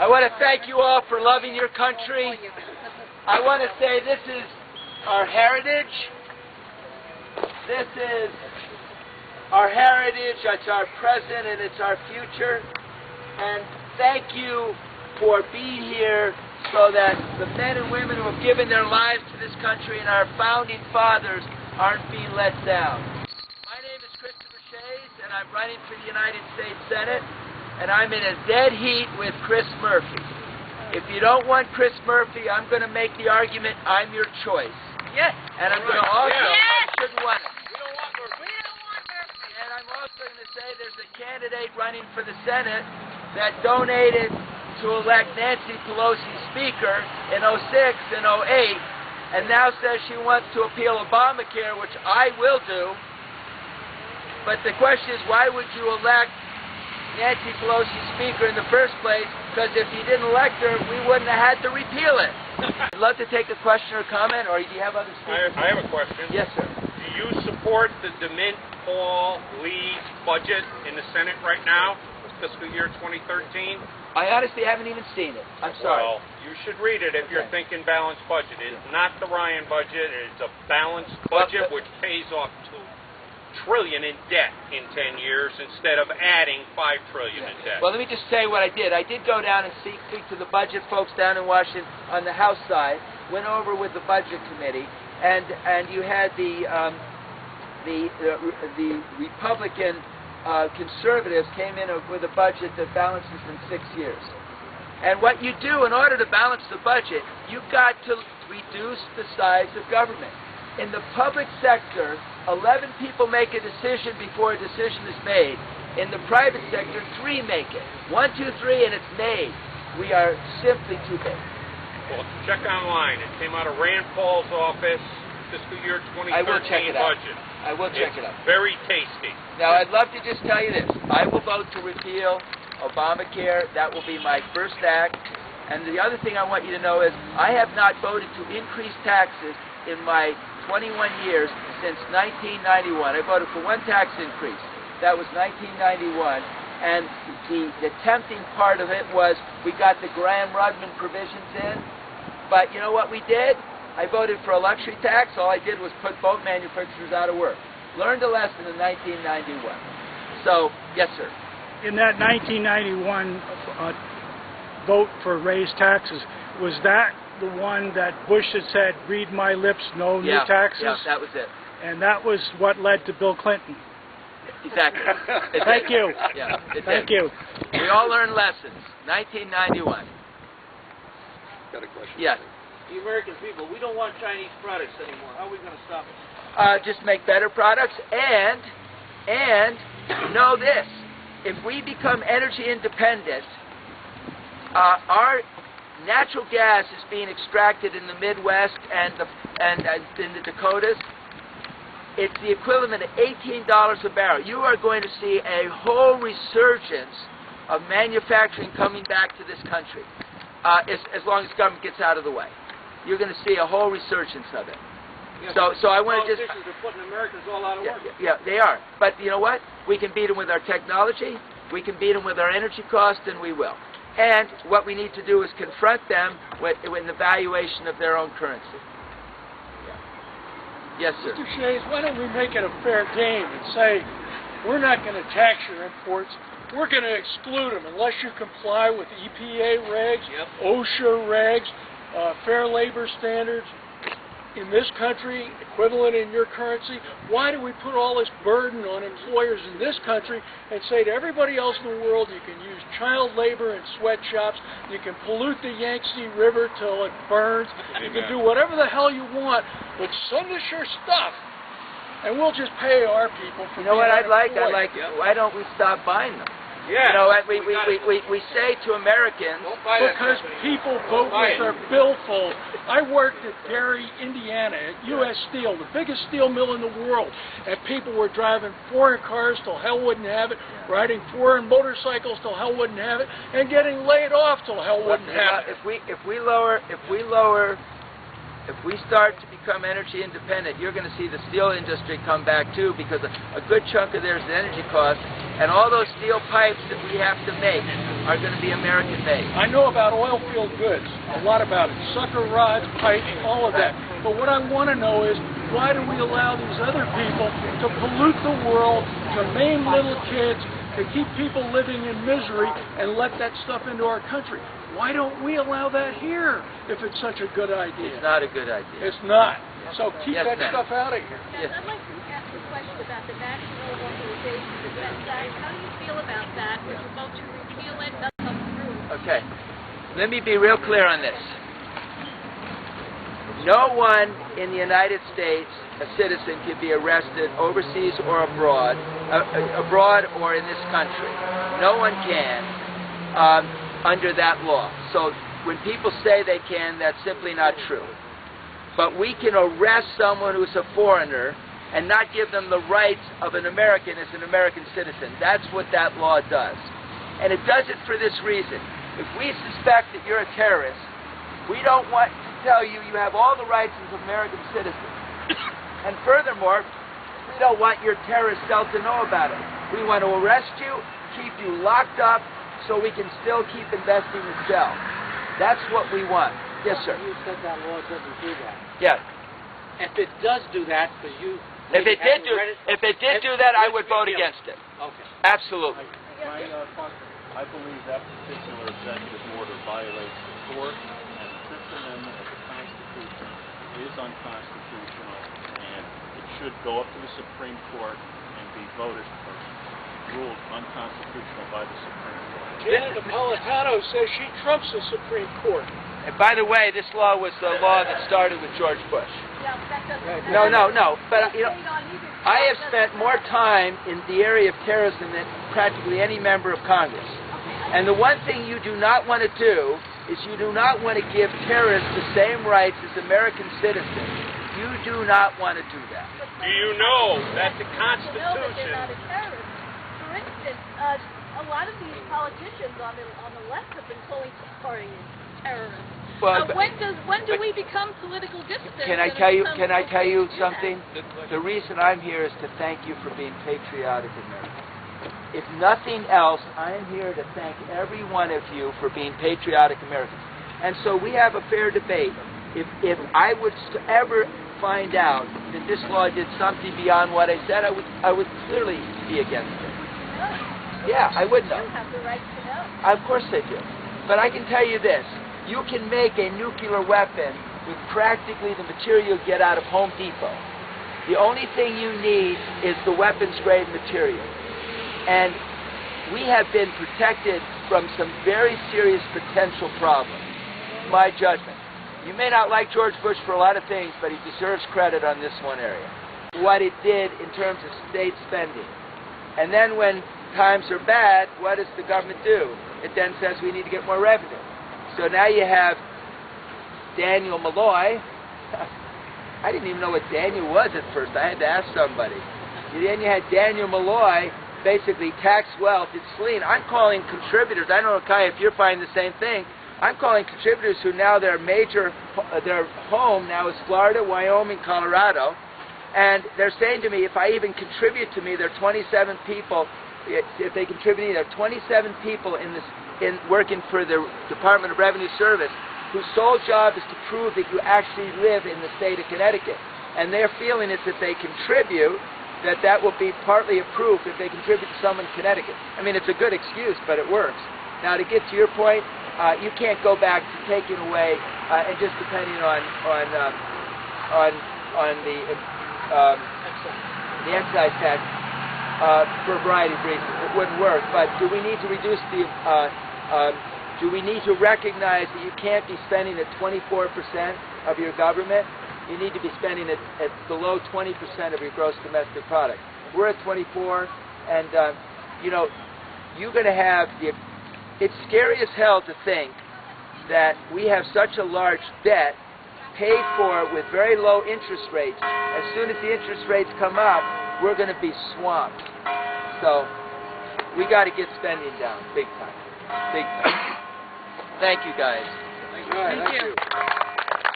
I want to thank you all for loving your country. I want to say this is our heritage. This is our heritage, it's our present, and it's our future. And thank you for being here so that the men and women who have given their lives to this country and our founding fathers aren't being let down. My name is Shays, and I'm running for the United States Senate, and I'm in a dead heat with Chris Murphy. If you don't want Chris Murphy, I'm going to make the argument I'm your choice. Yes. And I'm going to also, I shouldn't want it. We don't want Murphy. And I'm also going to say there's a candidate running for the Senate that donated to elect Nancy Pelosi Speaker in 06 and 08, and now says she wants to appeal Obamacare, which I will do. But the question is, why would you elect Nancy Pelosi Speaker in the first place? Because if you didn't elect her, we wouldn't have had to repeal it. I'd love to take a question or comment, or do you have other speakers? I have a question. Yes, sir. Do you support the DeMint Paul Lee budget in the Senate right now, fiscal year 2013? I honestly haven't even seen it. I'm sorry. Well, you should read it if you're thinking balanced budget. It is not the Ryan budget. It's a balanced budget which pays off $2 trillion in debt in 10 years instead of adding $5 trillion in debt. Well, let me just say what I did. I did go down and speak to the budget folks down in Washington on the House side. Went over with the Budget Committee, and you had the Republican conservatives came in with a budget that balances in 6 years. And what you do in order to balance the budget, you've got to reduce the size of government. In the public sector, 11 people make a decision before a decision is made. In the private sector, 3 make it. 1, 2, 3, and it's made. We are simply too big. Well, check online. It came out of Rand Paul's office, fiscal year 2013 I will check it out. budget. I will check it out. Very tasty. Now, I'd love to just tell you this. I will vote to repeal Obamacare. That will be my first act. And the other thing I want you to know is I have not voted to increase taxes in my 21 years since 1991. I voted for one tax increase. That was 1991. And the tempting part of it was we got the Graham-Rudman provisions in. But you know what we did? I voted for a luxury tax. All I did was put boat manufacturers out of work. Learned a lesson in 1991. So, yes, sir. In that 1991 vote for raised taxes, was that the one that Bush had said, read my lips, no new taxes? Yeah, that was it. And that was what led to Bill Clinton. Exactly. Thank you. Yeah, Thank you. We all learned lessons. 1991. Got a question. Yes. The American people, we don't want Chinese products anymore. How are we going to stop it? Just make better products and know this. If we become energy independent, our natural gas is being extracted in the Midwest and in the Dakotas. It's the equivalent of $18 a barrel. You are going to see a whole resurgence of manufacturing coming back to this country as long as government gets out of the way. You're going to see a whole resurgence of it. Yeah, so I want to just... Politicians are putting Americans all out of work. Yeah, they are. But you know what? We can beat them with our technology. We can beat them with our energy costs, and we will. And what we need to do is confront them with the valuation of their own currency. Yes, sir. Mr. Shays, why don't we make it a fair game and say, we're not going to tax your imports, we're going to exclude them unless you comply with EPA regs, OSHA regs, fair labor standards in this country, equivalent in your currency. Why do we put all this burden on employers in this country and say to everybody else in the world, you can use child labor in sweatshops, you can pollute the Yangtze River till it burns, you can do whatever the hell you want, but send us your stuff, and we'll just pay our people for You know what I'd like? Why don't we stop buying them? Yeah. You know, we say to Americans... Because people vote with their billfold. I worked at Gary, Indiana, at U.S. Steel, the biggest steel mill in the world, and people were driving foreign cars till hell wouldn't have it, riding foreign motorcycles till hell wouldn't have it, and getting laid off till hell wouldn't have it. If we start to become energy independent, you're going to see the steel industry come back too, because a good chunk of theirs is energy costs, and all those steel pipes that we have to make are going to be American-made. I know about oil field goods, a lot about it. Sucker rods, pipe, all of that. But what I want to know is, why do we allow these other people to pollute the world, to maim little kids, to keep people living in misery, and let that stuff into our country? Why don't we allow that here if it's such a good idea? It's not a good idea. It's not. So keep Yes, that ma'am. stuff out of here. Yes, I'd like to ask a question about the National Organization Defense Act. How do you feel about that? Would you vote to repeal it? Not come through? Okay. Let me be real clear on this. No one in the United States, a citizen, can be arrested overseas or abroad or in this country. No one can under that law. So when people say they can, that's simply not true. But we can arrest someone who's a foreigner and not give them the rights of an American as an American citizen. That's what that law does. And it does it for this reason. If we suspect that you're a terrorist, we don't want to tell you you have all the rights as an American citizen. And furthermore, we don't want your terrorist cell to know about it. We want to arrest you, keep you locked up, so we can still keep investing the cell. That's what we want. Yes, sir. You said that law doesn't do that. Yeah. If it does do that, because you... If it did do that, I would vote against it. Okay. Absolutely. I believe that particular executive order violates the Fourth and Fifth Amendment of the Constitution, is unconstitutional, and it should go up to the Supreme Court and be voted for, ruled unconstitutional by the Supreme Court. Janet Napolitano says she trumps the Supreme Court. And by the way, this law was the law that started with George Bush. Yeah, that doesn't... No. But, you know, I have spent more time in the area of terrorism than practically any member of Congress. And the one thing you do not want to do is you do not want to give terrorists the same rights as American citizens. You do not want to do that. Do you know that the know that they're not Constitution... a terrorist. For instance, a lot of these politicians on the left have been calling Tea Party terrorists. Well, when do we become political dissidents? Can I tell you something? The reason I'm here is to thank you for being patriotic Americans. If nothing else, I am here to thank every one of you for being patriotic Americans. And so we have a fair debate. If I would ever find out that this law did something beyond what I said, I would clearly be against it. Yeah, I would know. You have the right to know. Of course I do. But I can tell you this. You can make a nuclear weapon with practically the material you get out of Home Depot. The only thing you need is the weapons-grade material. And we have been protected from some very serious potential problems. My judgment. You may not like George Bush for a lot of things, but he deserves credit on this one area. What it did in terms of state spending. And then when times are bad, what does the government do? It then says we need to get more revenue. So now you have Daniel Malloy. I didn't even know what Daniel was at first. I had to ask somebody. Then you had Daniel Malloy, basically tax wealth. It's lean. I'm calling contributors. I don't know, Kai, if you're finding the same thing. I'm calling contributors who now their home now is Florida, Wyoming, Colorado. And they're saying to me, if I even contribute to me, there are 27 people. If they contribute to me, there are 27 people in working for the Department of Revenue Service whose sole job is to prove that you actually live in the state of Connecticut. And their feeling is that they contribute, that will be partly a proof if they contribute to someone in Connecticut. I mean, it's a good excuse, but it works. Now, to get to your point, you can't go back to taking away and just depending on the excise tax for a variety of reasons. It wouldn't work. But do we need to reduce the? Do we need to recognize that you can't be spending at 24% of your government? You need to be spending at below 20% of your gross domestic product. We're at 24, and you're going to have the. It's scary as hell to think that we have such a large debt paid for with very low interest rates. As soon as the interest rates come up, we're going to be swamped. So we got to get spending down big time. Big time. Thank you, guys. Thank you.